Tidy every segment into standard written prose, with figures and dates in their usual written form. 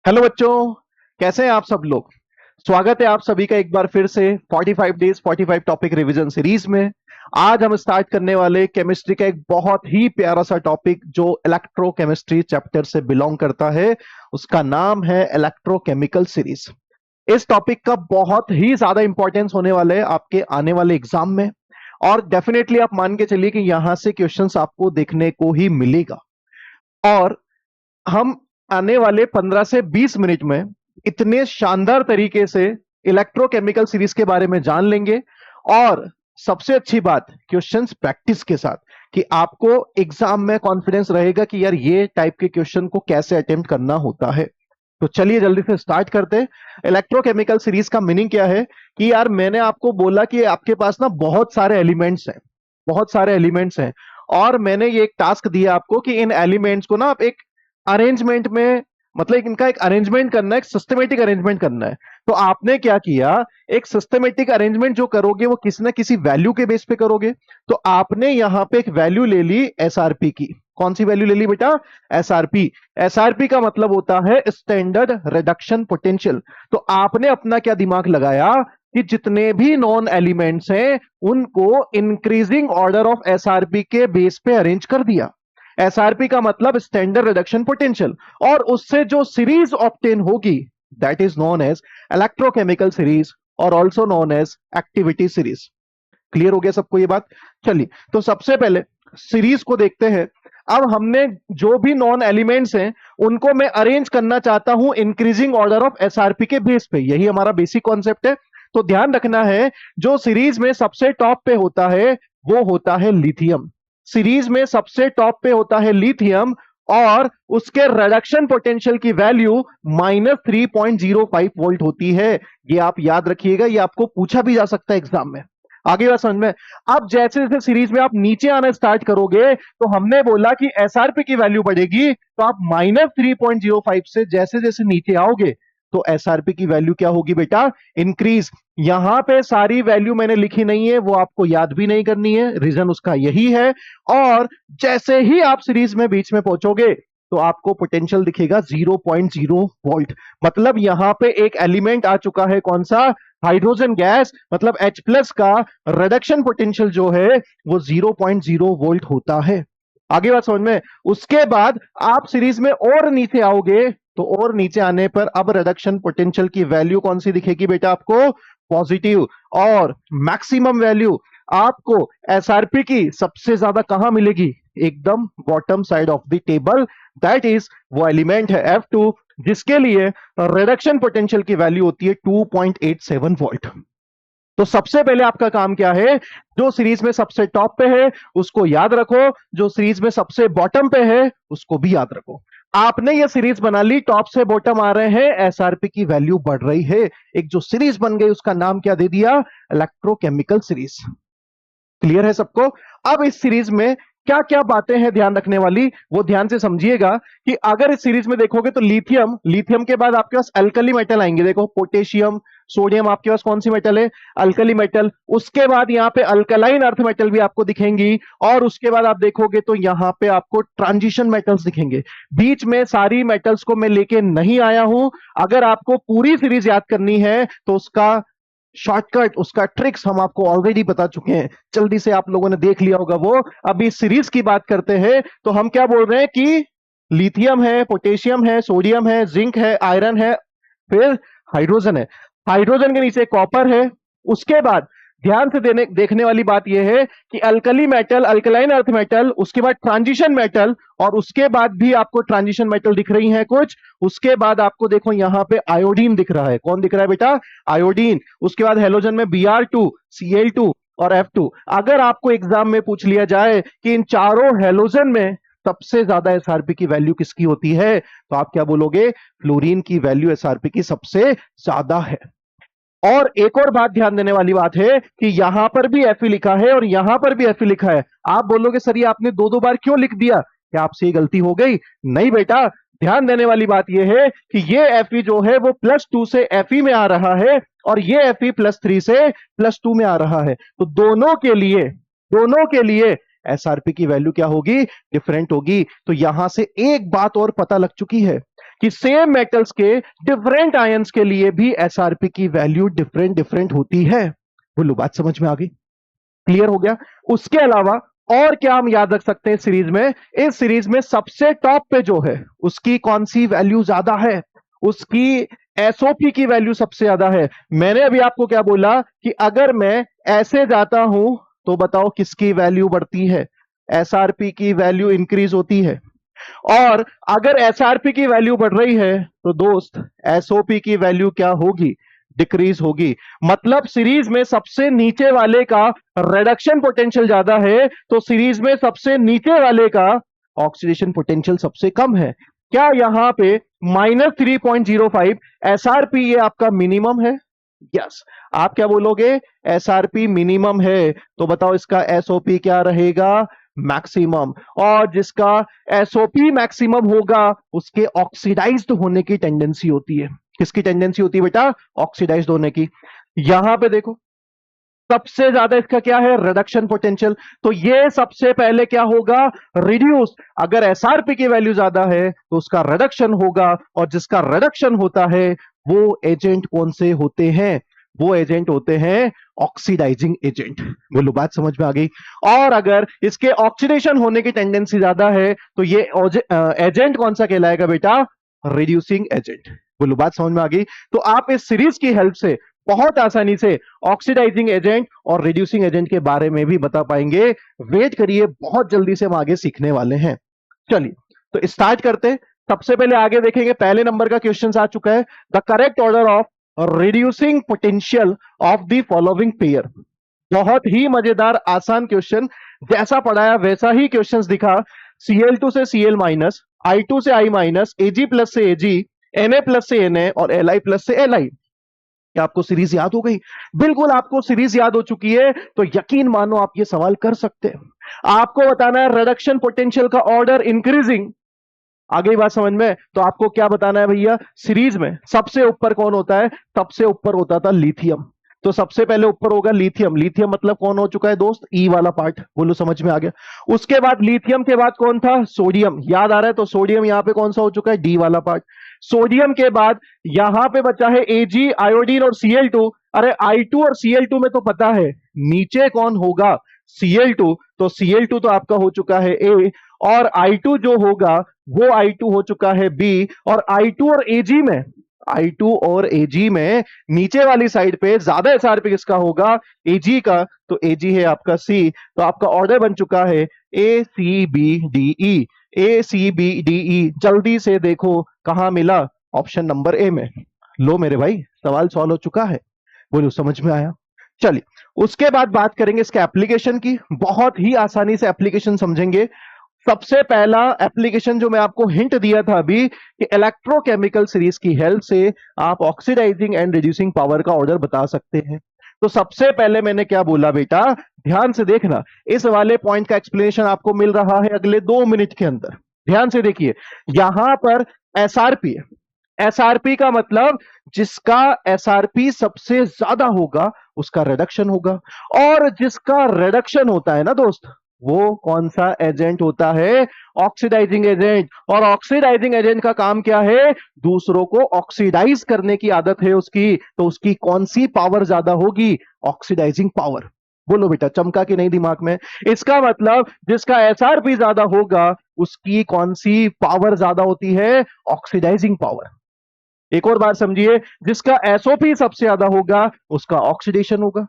Hello बच्चों, कैसे हैं आप सब लोग। स्वागत है आप सभी का एक बार फिर से 45 डेज 45 टॉपिक रिवीजन सीरीज में। आज हम स्टार्ट करने वाले केमिस्ट्री का एक बहुत ही प्यारा सा टॉपिक जो इलेक्ट्रोकेमिस्ट्री चैप्टर से बिलोंग करता है। उसका नाम है इलेक्ट्रोकेमिकल सीरीज। इस टॉपिक का बहुत ही ज्यादा इंपॉर्टेंस होने वाला है आपके आने वाले एग्जाम में। और डेफिनेटली आप मान के चलिए कि यहां से क्वेश्चंस आपको देखने को ही मिलेगा। और हम आने वाले 15 से 20 मिनट में इतने शानदार तरीके से इलेक्ट्रोकेमिकल सीरीज के बारे में जान लेंगे। और सबसे अच्छी बात, क्वेश्चंस प्रैक्टिस के साथ, कि आपको एग्जाम में कॉन्फिडेंस रहेगा कि यार ये टाइप के क्वेश्चन को कैसे अटेम्प्ट करना होता है। तो चलिए जल्दी से स्टार्ट करते हैं। इलेक्ट्रोकेमिकल सीरीज का मीनिंग क्या है कि यार मैंने आपको बोला कि आपके पास ना बहुत सारे एलिमेंट्स हैं, बहुत सारे एलिमेंट्स हैं। और मैंने ये एक टास्क दिया आपको कि इन एलिमेंट्स को ना आप एक अरेंजमेंट में, मतलब इनका एक अरेंजमेंट करना है, एक सिस्टमेटिक अरेंजमेंट करना है। तो आपने क्या किया, एक सिस्टमेटिक अरेंजमेंट जो करोगे वो किसी ना किसी वैल्यू के बेस पे करोगे। तो आपने यहां पे एक वैल्यू ले ली एसआरपी की। कौन सी वैल्यू ले ली बेटा? एसआरपी। एसआरपी का मतलब होता है स्टैंडर्ड रिडक्शन पोटेंशियल। तो आपने अपना क्या दिमाग लगाया कि जितने भी नॉन एलिमेंट्स हैं उनको इंक्रीजिंग ऑर्डर ऑफ एसआरपी के बेस पे अरेंज कर दिया। एसआरपी का मतलब स्टैंडर्ड रिडक्शन पोटेंशियल। और उससे जो सीरीज ऑब्टेन होगी that is known as electrochemical series और also known as activity series. Clear हो गया सबको ये बात? चलिए, तो सबसे पहले सीरीज को देखते हैं। अब हमने जो भी नॉन एलिमेंट्स हैं उनको मैं अरेंज करना चाहता हूं इंक्रीजिंग ऑर्डर ऑफ एसआरपी के बेस पे। यही हमारा बेसिक कॉन्सेप्ट है। तो ध्यान रखना है, जो सीरीज में सबसे टॉप पे होता है वो होता है लिथियम। सीरीज में सबसे टॉप पे होता है लिथियम। और उसके रिडक्शन पोटेंशियल की वैल्यू -3.05 वोल्ट होती है। ये आप याद रखिएगा, ये आपको पूछा भी जा सकता है एग्जाम में। आगे बात समझ में? अब जैसे जैसे सीरीज में आप नीचे आना स्टार्ट करोगे तो हमने बोला कि एसआरपी की वैल्यू बढ़ेगी। तो आप -3.05 से जैसे जैसे नीचे आओगे तो एसआरपी की वैल्यू क्या होगी बेटा? इंक्रीज। यहां पे सारी वैल्यू मैंने लिखी नहीं है, वो आपको याद भी नहीं करनी है, रीजन उसका यही है। और जैसे ही आप सीरीज में बीच में पहुंचोगे तो आपको पोटेंशियल दिखेगा 0.0 वोल्ट। मतलब यहां पे एक एलिमेंट आ चुका है, कौन सा? Hydrogen gas. मतलब H+ का रिडक्शन पोटेंशियल जो है वो 0.0 वोल्ट होता है। आगे बात समझ में? उसके बाद आप सीरीज में और नीचे आओगे तो और नीचे आने पर अब रिडक्शन पोटेंशियल की वैल्यू कौन सी दिखेगी बेटा आपको? पॉजिटिव। और मैक्सिमम वैल्यू आपको एसआरपी की सबसे ज्यादा कहां मिलेगी? एकदम bottom side of the table. That is वो एलिमेंट है F2 जिसके लिए रिडक्शन पोटेंशियल की वैल्यू होती है 2.87 वोल्ट। तो सबसे पहले आपका काम क्या है? जो सीरीज में सबसे टॉप पे है उसको याद रखो, जो सीरीज में सबसे बॉटम पे है उसको भी याद रखो। आपने ये सीरीज बना ली, टॉप से बॉटम आ रहे हैं, एसआरपी की वैल्यू बढ़ रही है। एक जो सीरीज बन गई उसका नाम क्या दे दिया? Electrochemical series. क्लियर है सबको? अब इस सीरीज में क्या क्या बातें हैं ध्यान रखने वाली, वो ध्यान से समझिएगा। कि अगर इस सीरीज में देखोगे तो लिथियम, लिथियम के बाद आपके पास अल्कली मेटल आएंगे। देखो पोटेशियम, सोडियम, आपके पास कौन सी मेटल है? Alkali metal. उसके बाद यहाँ पे अल्कलाइन अर्थ मेटल भी आपको दिखेंगी। और उसके बाद आप देखोगे तो यहाँ पे आपको ट्रांजिशन मेटल्स दिखेंगे। बीच में सारी मेटल्स को मैं लेके नहीं आया हूं। अगर आपको पूरी सीरीज याद करनी है तो उसका शॉर्टकट, उसका ट्रिक्स हम आपको ऑलरेडी बता चुके हैं, जल्दी से आप लोगों ने देख लिया होगा वो। अभी सीरीज की बात करते हैं तो हम क्या बोल रहे हैं कि लिथियम है, पोटेशियम है, सोडियम है, जिंक है, आयरन है, फिर हाइड्रोजन है। हाइड्रोजन के नीचे कॉपर है। उसके बाद ध्यान से देखने वाली बात यह है कि alkali metal, alkaline earth metal, उसके बाद ट्रांजिशन मेटल, और उसके बाद भी आपको ट्रांजिशन मेटल दिख रही हैं कुछ। उसके बाद आपको देखो यहां पे आयोडीन दिख रहा है। कौन दिख रहा है बेटा? आयोडीन। उसके बाद हेलोजन में Br2, Cl2 और F2। अगर आपको एग्जाम में पूछ लिया जाए कि इन चारों हेलोजन में सबसे ज्यादा एसआरपी की वैल्यू किसकी होती है, तो आप क्या बोलोगे? फ्लोरीन की वैल्यू एसआरपी की सबसे ज्यादा है। और एक और बात ध्यान देने वाली बात है कि यहां पर भी Fe लिखा है और यहां पर भी Fe लिखा है। आप बोलोगे सर ये आपने दो दो बार क्यों लिख दिया, क्या आपसे ये गलती हो गई? नहीं बेटा, ध्यान देने वाली बात यह है कि ये Fe जो है वो +2 से Fe में आ रहा है और ये Fe +3 से +2 में आ रहा है। तो दोनों के लिए एसआरपी की वैल्यू क्या होगी? डिफरेंट होगी। तो यहां से एक बात और पता लग चुकी है कि सेम मेटल्स के डिफरेंट आयंस के लिए भी एसआरपी की वैल्यू डिफरेंट डिफरेंट होती है। बोलो, बात समझ में आ गई? क्लियर हो गया? उसके अलावा और क्या हम याद रख सकते हैं सीरीज में? इस सीरीज में सबसे टॉप पे जो है उसकी कौन सी वैल्यू ज्यादा है? उसकी एसओपी की वैल्यू सबसे ज्यादा है। मैंने अभी आपको क्या बोला कि अगर मैं ऐसे जाता हूं तो बताओ किसकी वैल्यू बढ़ती है? एसआरपी की वैल्यू इंक्रीज होती है। और अगर एसआरपी की वैल्यू बढ़ रही है तो दोस्त एसओपी की वैल्यू क्या होगी? डिक्रीज होगी। मतलब सीरीज में सबसे नीचे वाले का रिडक्शन पोटेंशियल ज्यादा है तो सीरीज में सबसे नीचे वाले का ऑक्सीडेशन पोटेंशियल सबसे कम है। क्या यहां पे -3.05 एसआरपी ये आपका मिनिमम है? यस। आप क्या बोलोगे? एसआरपी मिनिमम है तो बताओ इसका एसओपी क्या रहेगा? मैक्सिमम। और जिसका एसओपी मैक्सिमम होगा उसके ऑक्सीडाइज्ड होने की टेंडेंसी होती है। किसकी टेंडेंसी होती है बेटा? ऑक्सीडाइज्ड होने की। यहां पे देखो सबसे ज्यादा इसका क्या है? Reduction potential. तो ये सबसे पहले क्या होगा? रिड्यूस। अगर एसआरपी की वैल्यू ज्यादा है तो उसका रिडक्शन होगा और जिसका रिडक्शन होता है वो एजेंट कौन से होते हैं? वो एजेंट होते हैं ऑक्सीडाइजिंग एजेंट। बोलो, बात समझ में आ गई? और अगर इसके ऑक्सीडेशन होने की टेंडेंसी ज्यादा है तो ये एजेंट कौन सा कहलाएगा बेटा? Reducing agent. बोलो, बात समझ में आ गई? तो आप इस सीरीज की हेल्प से बहुत आसानी से ऑक्सीडाइजिंग एजेंट और रिड्यूसिंग एजेंट के बारे में भी बता पाएंगे। वेट करिए, बहुत जल्दी से हम आगे सीखने वाले हैं। चलिए तो स्टार्ट करते। सबसे पहले आगे देखेंगे, पहले नंबर का क्वेश्चन आ चुका है। The correct order of reducing potential of the following pair. बहुत ही मजेदार आसान क्वेश्चन, जैसा पढ़ाया वैसा ही क्वेश्चंस दिखा। Cl2 से Cl माइनस, I2 से I माइनस, Ag प्लस से Ag, Na प्लस से Na और Li प्लस से Li। क्या आपको सीरीज याद हो गई? बिल्कुल आपको सीरीज याद हो चुकी है तो यकीन मानो आप ये सवाल कर सकते हैं। आपको बताना है रिडक्शन पोटेंशियल का ऑर्डर इंक्रीजिंग। आगे बात समझ में? तो आपको क्या बताना है भैया? सीरीज में सबसे ऊपर कौन होता है? सबसे ऊपर होता था लिथियम। तो सबसे पहले ऊपर होगा लिथियम। लिथियम मतलब कौन हो चुका है दोस्त? ई वाला पार्ट। बोलो, समझ में आ गया? उसके बाद लिथियम के बाद कौन था? सोडियम। याद आ रहा है? तो सोडियम यहां पे कौन सा हो चुका है? डी वाला पार्ट। सोडियम के बाद यहां पे बचा है एजी, आयोडीन और Cl2। अरे I2 और Cl2 में तो पता है नीचे कौन होगा? Cl2। तो Cl2 तो आपका हो चुका है ए और I2 जो होगा वो I2 हो चुका है बी। और I2 और Ag में, I2 और Ag में नीचे वाली साइड पे ज्यादा एसआरपी किसका होगा? Ag का। तो Ag है आपका सी। तो आपका ऑर्डर बन चुका है ए सी बी डी ई। ए सी बी डी ई। जल्दी से देखो कहां मिला? ऑप्शन नंबर ए में। लो मेरे भाई, सवाल सॉल्व हो चुका है। बोलो, समझ में आया? चलिए उसके बाद बात करेंगे इसके एप्लीकेशन की। बहुत ही आसानी से एप्लीकेशन समझेंगे। सबसे पहला एप्लीकेशन जो मैं आपको हिंट दिया था अभी कि इलेक्ट्रोकेमिकल सीरीज की हेल्प से आप ऑक्सीडाइजिंग एंड रिड्यूसिंग पावर का ऑर्डर बता सकते हैं। तो सबसे पहले मैंने क्या बोला बेटा? ध्यान से देखना, इस वाले पॉइंट का एक्सप्लेनेशन आपको मिल रहा है अगले 2 मिनट के अंदर। ध्यान से देखिए, यहां पर एसआरपी है। एसआरपी का मतलब जिसका एसआरपी सबसे ज्यादा होगा उसका रिडक्शन होगा। और जिसका रिडक्शन होता है ना दोस्त, वो कौन सा एजेंट होता है? Oxidising agent. और ऑक्सीडाइजिंग एजेंट का काम क्या है? दूसरों को ऑक्सीडाइज करने की आदत है उसकी। तो उसकी कौन सी पावर ज्यादा होगी? Oxidising power. बोलो बेटा, चमका कि नहीं दिमाग में? इसका मतलब जिसका एसआरपी ज्यादा होगा उसकी कौन सी पावर ज्यादा होती है? Oxidising power. एक और बात समझिए, जिसका एसओपी सबसे ज्यादा होगा उसका ऑक्सीडेशन होगा।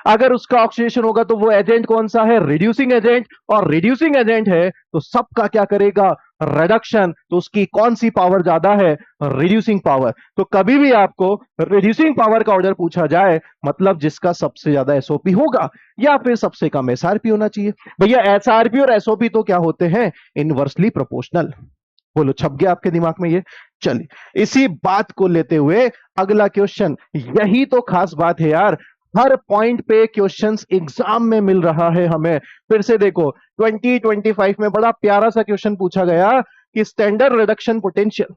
अगर उसका ऑक्सीडेशन होगा तो वो एजेंट कौन सा है? Reducing agent. और रिड्यूसिंग एजेंट है तो सबका क्या करेगा? रिडक्शन। तो उसकी कौन सी पावर ज्यादा है? Reducing power. तो कभी भी आपको रिड्यूसिंग पावर का ऑर्डर पूछा जाए मतलब जिसका सबसे ज्यादा एसओपी होगा या फिर सबसे कम एसआरपी होना चाहिए। भैया एसआरपी और एसओपी तो क्या होते हैं? Inversely proportional. बोलो, छप गया आपके दिमाग में ये? चलिए इसी बात को लेते हुए अगला क्वेश्चन। यही तो खास बात है यार, हर पॉइंट पे क्वेश्चंस एग्जाम में मिल रहा है हमें। फिर से देखो 2025 में बड़ा प्यारा सा क्वेश्चन पूछा गया कि standard reduction potential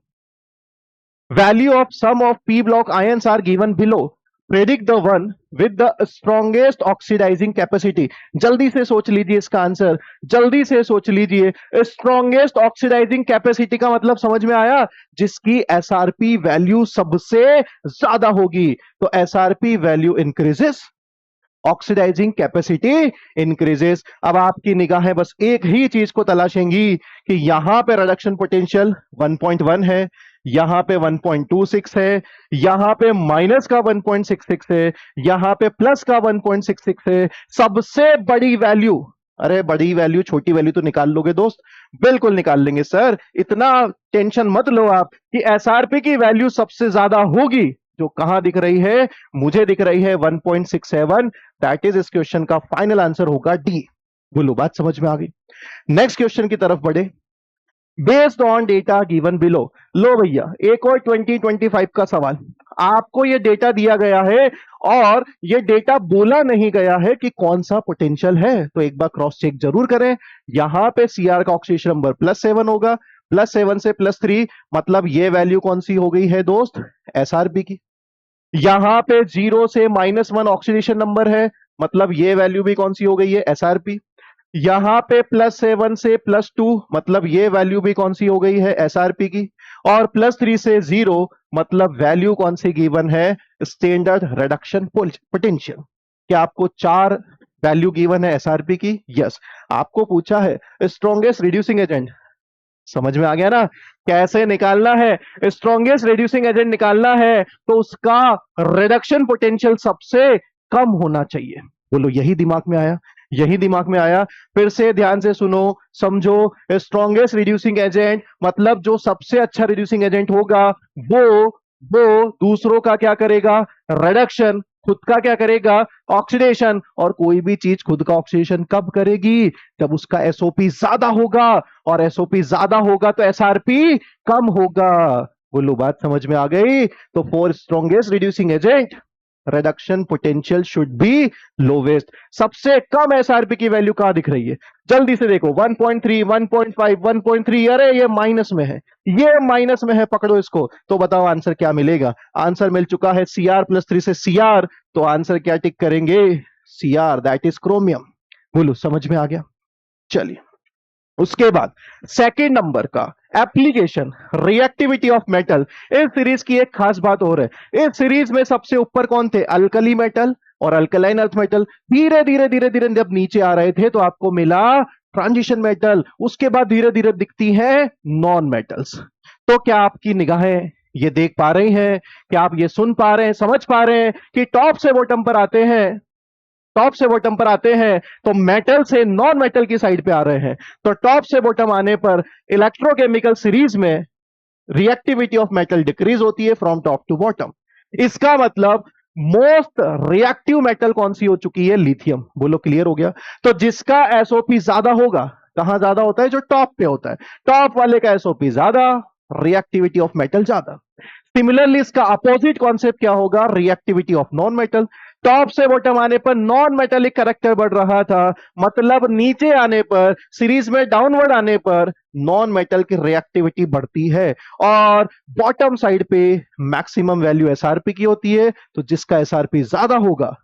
value of some of p block ions are given below. Predict the one with the strongest oxidising capacity. जल्दी से सोच लीजिए इसका आंसर, जल्दी से सोच लीजिए। स्ट्रॉन्गेस्ट ऑक्सीडाइजिंग कैपेसिटी का मतलब समझ में आया, जिसकी एसआरपी वैल्यू सबसे ज्यादा होगी। तो SRP value increases, oxidising capacity increases. अब आपकी निगाहें बस एक ही चीज को तलाशेंगी कि यहां पे रिडक्शन पोटेंशियल 1.1 है, यहां पे 1.26 है, यहां पे माइनस का 1.66 है, यहां पे प्लस का 1.66 है। सबसे बड़ी वैल्यू, अरे बड़ी वैल्यू छोटी वैल्यू तो निकाल लोगे दोस्त, बिल्कुल निकाल लेंगे सर, इतना टेंशन मत लो आप कि एसआरपी की वैल्यू सबसे ज्यादा होगी। जो कहां दिख रही है, मुझे दिख रही है 1.67। दैट इज इस क्वेश्चन का फाइनल आंसर होगा डी। बोलो बात समझ में आ गई। नेक्स्ट क्वेश्चन की तरफ बढ़े। Based on data given below. लो भैया एक और 2025 का सवाल। आपको ये डेटा दिया गया है और ये डेटा बोला नहीं गया है कि कौन सा पोटेंशियल है, तो एक बार क्रॉस चेक जरूर करें। यहां पे सीआर का ऑक्सीडेशन नंबर +7 होगा, +7 से +3, मतलब ये वैल्यू कौन सी हो गई है दोस्त, एसआरपी की। यहां पे 0 से -1 ऑक्सीडेशन नंबर है, मतलब ये वैल्यू भी कौन सी हो गई है, एसआरपी। यहां पे +7 से +2, मतलब ये वैल्यू भी कौन सी हो गई है, एसआरपी की। और +3 से 0, मतलब वैल्यू कौन सी गिवन है, स्टैंडर्ड रिडक्शन पोटेंशियल। क्या आपको 4 वैल्यू गिवन है एसआरपी की? यस। आपको पूछा है स्ट्रॉन्गेस्ट रिड्यूसिंग एजेंट, समझ में आ गया ना कैसे निकालना है। स्ट्रॉन्गेस्ट रिड्यूसिंग एजेंट निकालना है तो उसका रिडक्शन पोटेंशियल सबसे कम होना चाहिए। बोलो यही दिमाग में आया, यही दिमाग में आया। फिर से ध्यान से सुनो, समझो। स्ट्रॉन्गेस्ट रिड्यूसिंग एजेंट मतलब जो सबसे अच्छा रिड्यूसिंग एजेंट होगा वो दूसरों का क्या करेगा, रिडक्शन। खुद का क्या करेगा, ऑक्सीडेशन। और कोई भी चीज खुद का ऑक्सीडेशन कब करेगी, जब उसका एसओपी ज्यादा होगा, और एसओपी ज्यादा होगा तो एसआरपी कम होगा। बोलो बात समझ में आ गई। तो for strongest reducing agent reduction potential should be lowest. सबसे कम एसआरपी की वैल्यू कहां दिख रही है, जल्दी से देखो। 1.3, 1.5, 1.3, अरे ये माइनस में है, ये माइनस में है, पकड़ो इसको। तो बताओ आंसर क्या मिलेगा। आंसर मिल चुका है Cr+3 से Cr, तो आंसर क्या टिक करेंगे, Cr, दैट इज क्रोमियम। बोलो समझ में आ गया। चलिए उसके बाद सेकेंड नंबर का एप्लीकेशन, रिएक्टिविटी ऑफ मेटल। इस सीरीज की एक खास बात और है, इस सीरीज में सबसे ऊपर कौन थे, अल्कली मेटल और अल्कलाइन अर्थ मेटल। धीरे धीरे धीरे धीरे जब नीचे आ रहे थे तो आपको मिला ट्रांजिशन मेटल, उसके बाद धीरे धीरे दिखती हैं नॉन मेटल्स। तो क्या आपकी निगाहें ये देख पा रही हैं, क्या आप ये सुन पा रहे हैं, समझ पा रहे हैं कि टॉप से बॉटम पर आते हैं, टॉप से बॉटम पर आते हैं तो मेटल से नॉन मेटल की साइड पे आ रहे हैं। तो टॉप से बॉटम आने पर इलेक्ट्रोकेमिकल सीरीज में रिएक्टिविटी ऑफ मेटल डिक्रीज होती है फ्रॉम टॉप टू बॉटम। इसका मतलब मोस्ट रिएक्टिव मेटल कौन सी हो चुकी है, लिथियम। बोलो क्लियर हो गया। तो जिसका एसओपी ज्यादा होगा, कहां ज्यादा होता है, जो टॉप पे होता है, टॉप वाले का एसओपी ज्यादा, रिएक्टिविटी ऑफ मेटल ज्यादा। सिमिलरली इसका अपोजिट कॉन्सेप्ट क्या होगा, reactivity of non metal. Top से बॉटम आने पर नॉन मेटेलिक कैरेक्टर बढ़ रहा था, मतलब नीचे आने पर, सीरीज में डाउनवर्ड आने पर नॉन मेटल की रिएक्टिविटी बढ़ती है। और बॉटम साइड पे मैक्सिमम वैल्यू एसआरपी की होती है, तो जिसका एसआरपी ज्यादा होगा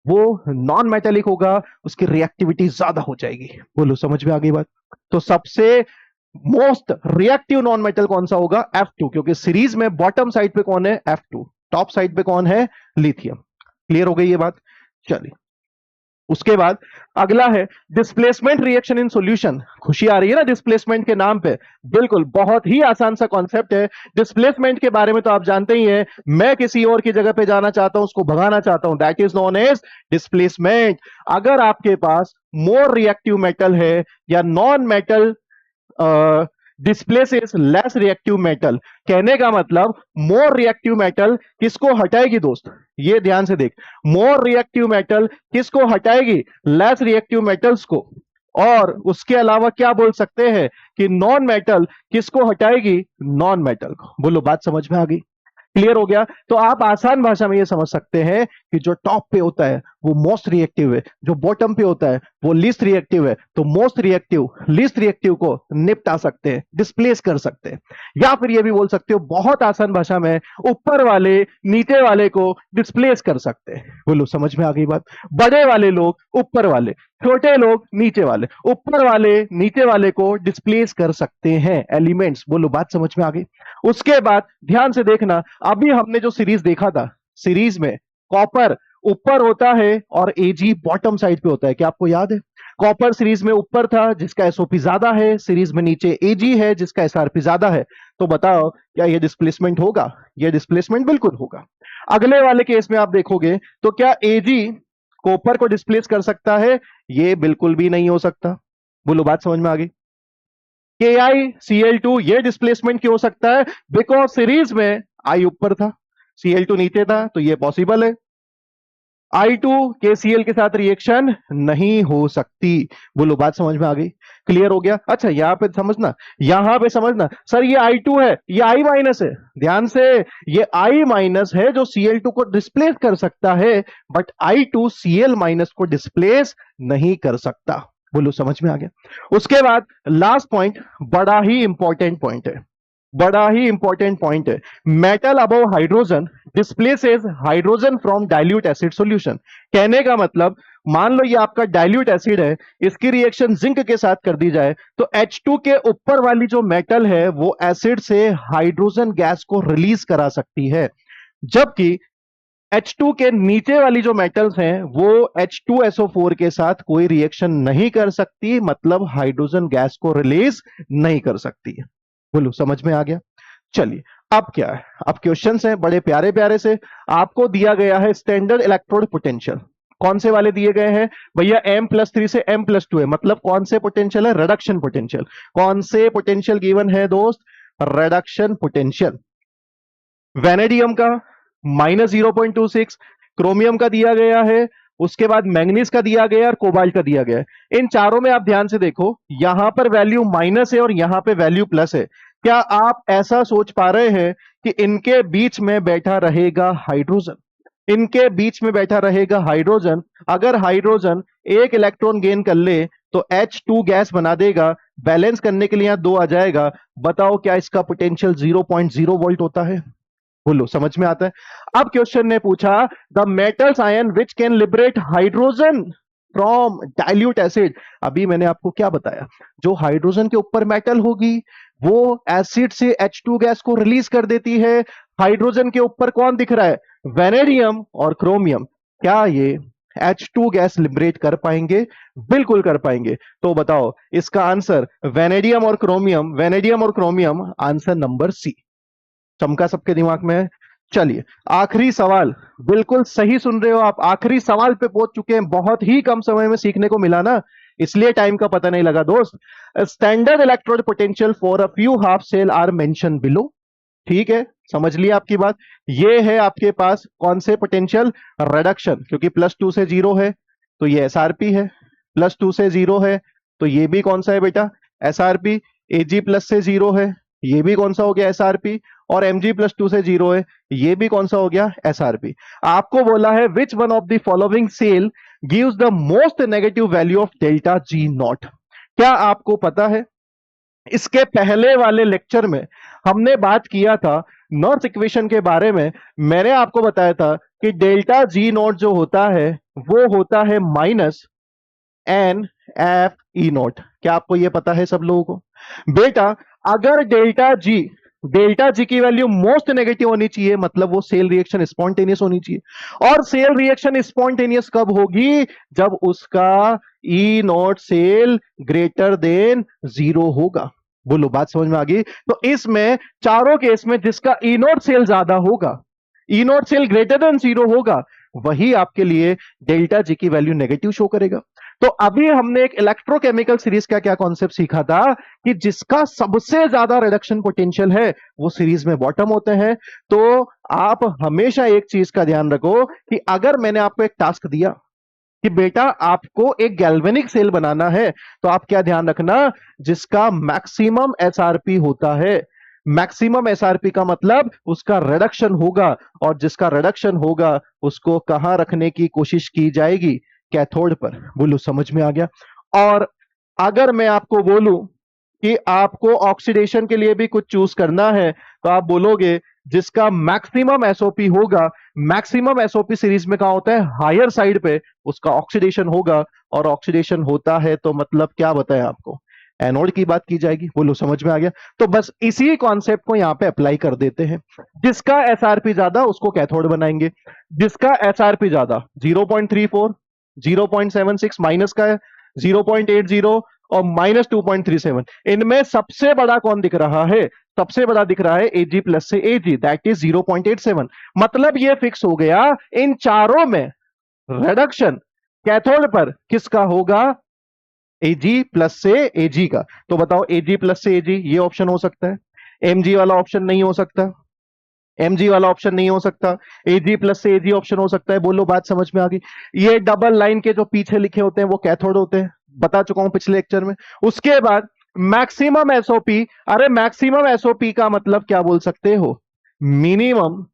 वो नॉन मेटेलिक होगा, उसकी रिएक्टिविटी ज्यादा हो जाएगी। बोलो समझ में आ गई बात। तो सबसे मोस्ट रिएक्टिव नॉन मेटल कौन सा होगा, F2, क्योंकि सीरीज में बॉटम साइड पे कौन है, F2, टॉप साइड पे कौन है, लिथियम। क्लियर हो गई ये बात। चलिए उसके बाद अगला है डिस्प्लेसमेंट रिएक्शन इन सॉल्यूशन। खुशी आ रही है ना डिस्प्लेसमेंट के नाम पे, बिल्कुल बहुत ही आसान सा कॉन्सेप्ट है। डिस्प्लेसमेंट के बारे में तो आप जानते ही हैं, मैं किसी और की जगह पे जाना चाहता हूं, उसको भगाना चाहता हूं, that is known as displacement. अगर आपके पास मोर रिएक्टिव मेटल है या non metal displaces less reactive metal, कहने का मतलब मोर रिएक्टिव मेटल किसको हटाएगी दोस्त, ये ध्यान से देख। मोर रिएक्टिव मेटल किसको हटाएगी, लेस रिएक्टिव मेटल्स को। और उसके अलावा क्या बोल सकते हैं कि नॉन मेटल किसको हटाएगी, नॉन मेटल को। बोलो बात समझ में आ गई। क्लियर हो गया? तो आप आसान भाषा में ये समझ सकते हैं कि जो टॉप पे होता है वो मोस्ट रिएक्टिव है, जो बॉटम पे होता है वो लीस्ट रिएक्टिव है। तो मोस्ट रिएक्टिव लीस्ट रिएक्टिव को निपटा सकते हैं, डिस्प्लेस कर सकते हैं। या फिर ये भी बोल सकते हो बहुत आसान भाषा में, ऊपर वाले नीचे वाले को डिस्प्लेस कर सकते हैं। बोलो समझ में आ गई बात? बड़े वाले लोग ऊपर वाले, छोटे लोग नीचे वाले, ऊपर वाले नीचे वाले को डिस्प्लेस कर सकते हैं एलिमेंट्स। बोलो बात समझ में आ गई? उसके बाद ध्यान से देखना, अभी हमने जो सीरीज देखा था, सीरीज में कॉपर ऊपर होता है और एजी बॉटम साइड पे होता है। क्या आपको याद है? कॉपर सीरीज में ऊपर था जिसका एसओपी ज्यादा है, सीरीज में नीचे एजी है जिसका एसआरपी ज्यादा है। तो बताओ क्या ये डिस्प्लेसमेंट होगा? ये डिस्प्लेसमेंट बिल्कुल होगा। अगले वाले केस में आप देखोगे तो क्या एजी कॉपर को डिस्प्लेस कर सकता है? ये बिल्कुल भी नहीं हो सकता। बोलो बात समझ में आ गई? KiCl2 ये डिस्प्लेसमेंट क्यों हो सकता है? बिकॉज सीरीज में आई ऊपर था, Cl2 नीचे था, तो ये पॉसिबल है। I2 KCl के साथ रिएक्शन नहीं हो सकती। बोलो बात समझ में आ गई? क्लियर हो गया? अच्छा यहां पे समझना, यहां पे समझना, सर ये I2 है, ये I माइनस है। ध्यान से, ये I माइनस है जो Cl2 को डिस्प्लेस कर सकता है, बट I2 Cl माइनस को डिस्प्लेस नहीं कर सकता। बोलो समझ में आ गया? उसके बाद लास्ट पॉइंट बड़ा ही इंपॉर्टेंट पॉइंट है, बड़ा ही इंपॉर्टेंट पॉइंट है। Metal above hydrogen displaces hydrogen from dilute acid solution. कहने का मतलब, मान लो ये आपका डाइल्यूट एसिड है, इसकी रिएक्शन जिंक के साथ कर दी जाए तो H2 के ऊपर वाली जो मेटल है वो एसिड से हाइड्रोजन गैस को रिलीज करा सकती है, जबकि H2 के नीचे वाली जो मेटल्स हैं वो H2SO4 के साथ कोई रिएक्शन नहीं कर सकती, मतलब हाइड्रोजन गैस को रिलीज नहीं कर सकती है। बोलो समझ में आ गया? चलिए अब क्या है, अब क्वेश्चंस हैं बड़े प्यारे प्यारे से। आपको दिया गया है स्टैंडर्ड इलेक्ट्रोड पोटेंशियल। कौन से वाले दिए गए हैं भैया? M+3 से M+2 है, मतलब कौन से पोटेंशियल है? Reduction potential. कौन से पोटेंशियल गिवन है दोस्त? Reduction potential. वेनेडियम का -0.26, क्रोमियम का दिया गया है, उसके बाद मैंगनीज का दिया गया और कोबाल्ट का दिया गया है। इन चारों में आप ध्यान से देखो, यहां पर वैल्यू माइनस है और यहां पे वैल्यू प्लस है। क्या आप ऐसा सोच पा रहे हैं कि इनके बीच में बैठा रहेगा हाइड्रोजन? इनके बीच में बैठा रहेगा हाइड्रोजन। अगर हाइड्रोजन एक इलेक्ट्रॉन गेन कर ले तो H2 गैस बना देगा, बैलेंस करने के लिए यहां 2 आ जाएगा। बताओ क्या इसका पोटेंशियल 0.0 वोल्ट होता है? बोलो समझ में आता है? अब क्वेश्चन ने पूछा the metals ion which can liberate hydrogen from dilute acid. अभी मैंने आपको क्या बताया, जो हाइड्रोजन के ऊपर मेटल होगी वो एसिड से H2 गैस को रिलीज कर देती है। हाइड्रोजन के ऊपर कौन दिख रहा है? वेनेडियम और क्रोमियम। क्या ये H2 गैस लिबरेट कर पाएंगे? बिल्कुल कर पाएंगे। तो बताओ इसका आंसर वेनेडियम और क्रोमियम, वेनेडियम और क्रोमियम, आंसर नंबर सी। चमका सबके दिमाग में है? चलिए आखिरी सवाल, बिल्कुल सही सुन रहे हो आप, आखिरी सवाल पे पहुंच चुके हैं। बहुत ही कम समय में सीखने को मिला ना, इसलिए टाइम का पता नहीं लगा दोस्त। Standard electrode potential for a few half cell are mention below. ठीक है, समझ लिया आपकी बात। ये है आपके पास कौन से पोटेंशियल? रिडक्शन, क्योंकि +2 से 0 है तो ये एसआरपी है, +2 से 0 है तो ये भी कौन सा है बेटा? एसआरपी। एजी प्लस से 0 है, ये भी कौन सा हो गया? एसआरपी। और mg+2 से 0 है, ये भी कौन सा हो गया? एसआरपी। आपको बोला है which one of the following cell gives the most negative value of delta G nought. क्या आपको पता है इसके पहले वाले लेक्चर में हमने बात किया था नॉर्थ इक्वेशन के बारे में। मैंने आपको बताया था कि डेल्टा जी नॉट जो होता है वो होता है -NF(E0). क्या आपको यह पता है सब लोगों को? बेटा अगर डेल्टा जी की वैल्यू मोस्ट नेगेटिव होनी चाहिए, मतलब वो सेल रिएक्शन स्पॉन्टेनियस होनी चाहिए। और सेल रिएक्शन स्पॉन्टेनियस कब होगी? जब उसका E0 सेल ग्रेटर देन 0 होगा। बोलो बात समझ में आ गई? तो इसमें चारों केस में जिसका E0 सेल ज्यादा होगा, E0 सेल ग्रेटर देन 0 होगा, वही आपके लिए डेल्टा जी की वैल्यू नेगेटिव शो करेगा। तो अभी हमने एक इलेक्ट्रोकेमिकल सीरीज का क्या कॉन्सेप्ट सीखा था कि जिसका सबसे ज्यादा रिडक्शन पोटेंशियल है वो सीरीज में बॉटम होते हैं। तो आप हमेशा एक चीज का ध्यान रखो कि अगर मैंने आपको एक टास्क दिया कि बेटा आपको एक गैल्वेनिक सेल बनाना है, तो आप क्या ध्यान रखना? जिसका मैक्सिमम एसआरपी होता है मैक्सिमम एसआरपी का मतलब उसका रिडक्शन होगा, और जिसका रिडक्शन होगा उसको कहां रखने की कोशिश की जाएगी? कैथोड पर। बोलो समझ में आ गया? और अगर मैं आपको बोलूं कि आपको ऑक्सीडेशन के लिए भी कुछ चूज करना है, तो आप बोलोगे जिसका मैक्सिमम एसओपी होगा, मैक्सिमम एसओपी सीरीज में कहा होता है हायर साइड पे, उसका ऑक्सीडेशन होगा, और ऑक्सीडेशन होता है तो मतलब क्या बताया आपको? एनोड की बात की जाएगी। बोलो समझ में आ गया? तो बस इसी कॉन्सेप्ट को यहां पे अप्लाई कर देते हैं। जिसका एसआरपी ज्यादा उसको कैथोड बनाएंगे, जिसका एसआरपी ज्यादा 0.34, 0.76 माइनस का है, 0.80 और -2.37, इनमें सबसे बड़ा कौन दिख रहा है? सबसे बड़ा दिख रहा है एजी प्लस से एजी, दैट इज 0.87। मतलब ये फिक्स हो गया इन चारों में रिडक्शन कैथोड पर किसका होगा? एजी प्लस से एजी का। तो बताओ एजी प्लस से एजी ये ऑप्शन हो सकता है, एमजी वाला ऑप्शन नहीं हो सकता, एमजी वाला ऑप्शन नहीं हो सकता, एजी प्लस से एजी ऑप्शन हो सकता है। बोलो बात समझ में आ गई? ये डबल लाइन के जो पीछे लिखे होते हैं वो कैथोड होते हैं, बता चुका हूं पिछले लेक्चर में। उसके बाद मैक्सिमम एसओपी, अरे मैक्सिमम एसओपी का मतलब क्या बोल सकते हो? Minimum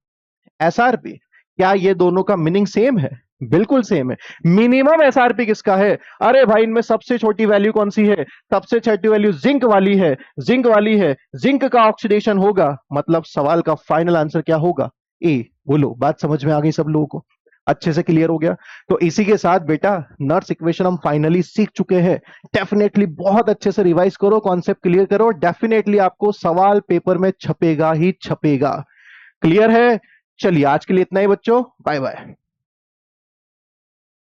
SRP. क्या ये दोनों का मीनिंग सेम है? बिल्कुल सेम है। मिनिमम एसआरपी किसका है? अरे भाई इनमें सबसे छोटी वैल्यू कौन सी है? सबसे छोटी वैल्यू जिंक वाली है, जिंक वाली है, जिंक का ऑक्सीडेशन होगा, मतलब सवाल का फाइनल आंसर क्या होगा? ए। बोलो बात समझ में आ गई सब लोगों को? अच्छे से क्लियर हो गया? तो इसी के साथ बेटा नर्स इक्वेशन हम फाइनली सीख चुके हैं। डेफिनेटली बहुत अच्छे से रिवाइज करो, कॉन्सेप्ट क्लियर करो, डेफिनेटली आपको सवाल पेपर में छपेगा ही छपेगा। क्लियर है? चलिए आज के लिए इतना ही बच्चों, बाय बाय।